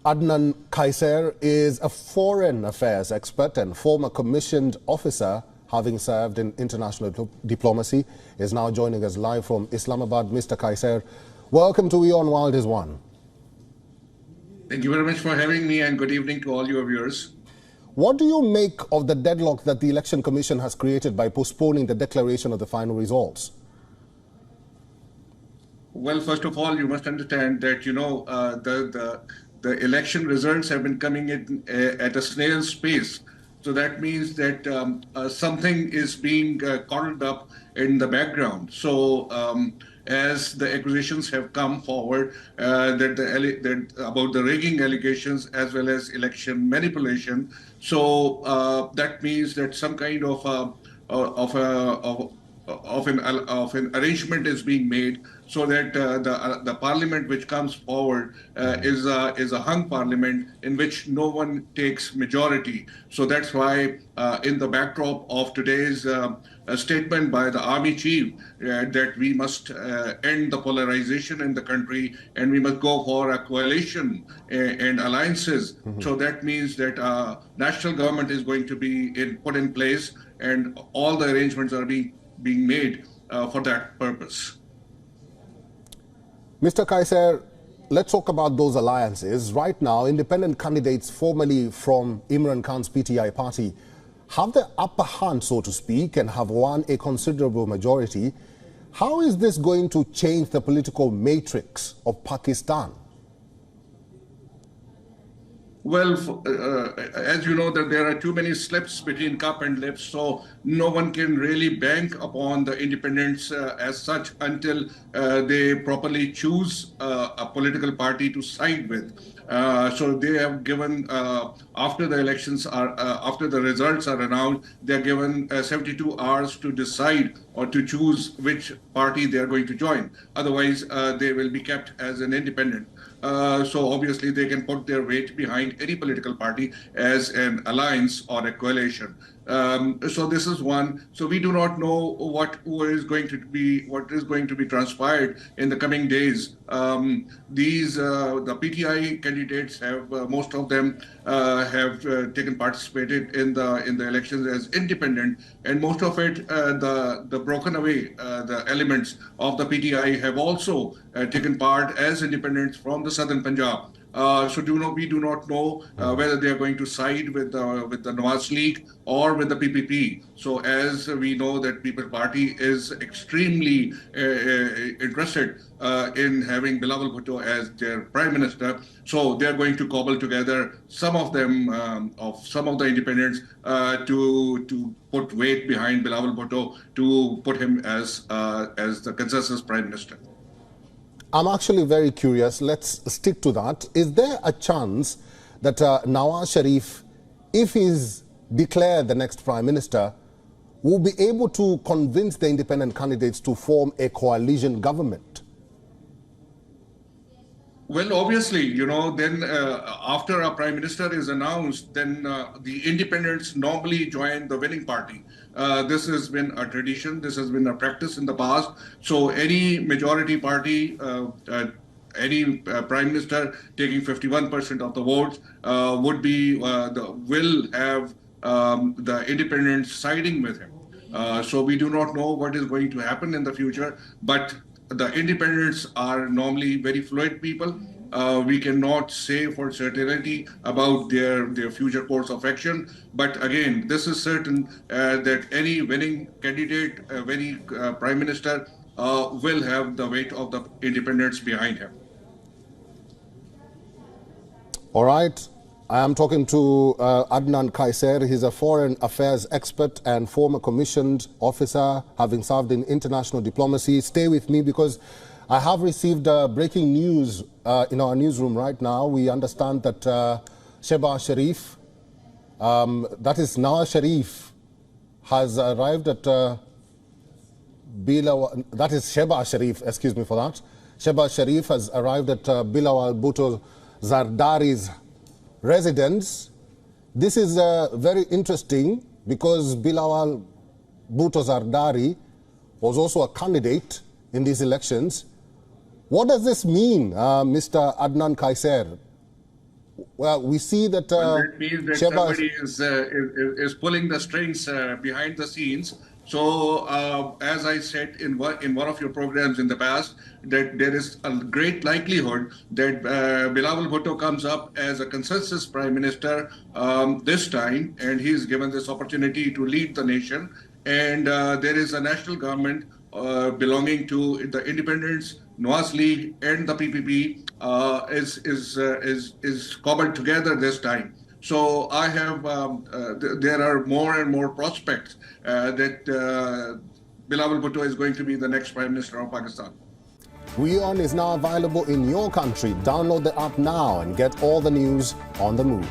Adnan Qaiser is a foreign affairs expert and former commissioned officer, having served in international diplomacy, is now joining us live from Islamabad. Mr. Qaiser, welcome to WION World is One. Thank you very much for having me, and good evening to all your viewers. What do you make of the deadlock that the Election Commission has created by postponing the declaration of the final results? Well, first of all, you must understand that, the election results have been coming in at a snail's pace. So that means that something is being coddled up in the background. So as the accusations have come forward about the rigging allegations as well as election manipulation, so that means that some kind of an arrangement is being made so that the parliament which comes forward is a hung parliament in which no one takes majority. So that's why in the backdrop of today's statement by the army chief that we must end the polarization in the country and we must go for a coalition and alliances. So that means that national government is going to be put in place, and all the arrangements are being made for that purpose. Mr. Qaiser, let's talk about those alliances. Right now, independent candidates formerly from Imran Khan's PTI party have the upper hand, so to speak, and have won a considerable majority. How is this going to change the political matrix of Pakistan? Well, as you know, that there are too many slips between cup and lips, so no one can really bank upon the independents as such until they properly choose a political party to side with. So they have given, after the elections after the results are announced, they are given 72 hours to decide or to choose which party they are going to join. Otherwise, they will be kept as an independent. So obviously they can put their weight behind any political party as an alliance or a coalition. So this is one. So we do not know what is going to be transpired in the coming days. The PTI candidates have most of them have participated in the elections as independent, and most of it the broken away the elements of the PTI have also taken part as independents from the southern Punjab. So we do not know whether they are going to side with the Nawaz League or with the PPP. So as we know that People's Party is extremely interested in having Bilawal Bhutto as their prime minister, so they are going to cobble together some of them some of the independents to put weight behind Bilawal Bhutto to put him as the consensus prime minister. I'm actually very curious. Let's stick to that. Is there a chance that Nawaz Sharif, if he's declared the next prime minister, will be able to convince the independent candidates to form a coalition government? Well, obviously, then after a prime minister is announced, then the independents normally join the winning party. This has been a tradition. This has been a practice in the past. So any majority party, any prime minister taking 51% of the votes will have the independents siding with him. So we do not know what is going to happen in the future, but the independents are normally very fluid people. We cannot say for certainty about their future course of action. But again, this is certain that any winning candidate, any prime minister will have the weight of the independents behind him. All right. I am talking to Adnan Qaiser. He's a foreign affairs expert and former commissioned officer, having served in international diplomacy. Stay with me because I have received breaking news in our newsroom right now. We understand that Shehbaz Sharif, that is Nawaz Sharif, has arrived at Bilawal, that is Shehbaz Sharif, excuse me for that. Shehbaz Sharif has arrived at Bilawal Bhutto Zardari's residence. This is very interesting because Bilawal Bhutto Zardari was also a candidate in these elections. What does this mean, Mr. Adnan Qaiser? Well, we see that That means that Shehbaz, somebody is pulling the strings behind the scenes. So, as I said in one of your programs in the past, that there is a great likelihood that Bilawal Bhutto comes up as a consensus prime minister this time, and he's given this opportunity to lead the nation. And there is a national government belonging to the independents, Nawaz League, and the PPP is cobbled together this time. So I have there are more and more prospects that Bilawal Bhutto is going to be the next Prime Minister of Pakistan. WION is now available in your country. Download the app now and get all the news on the move.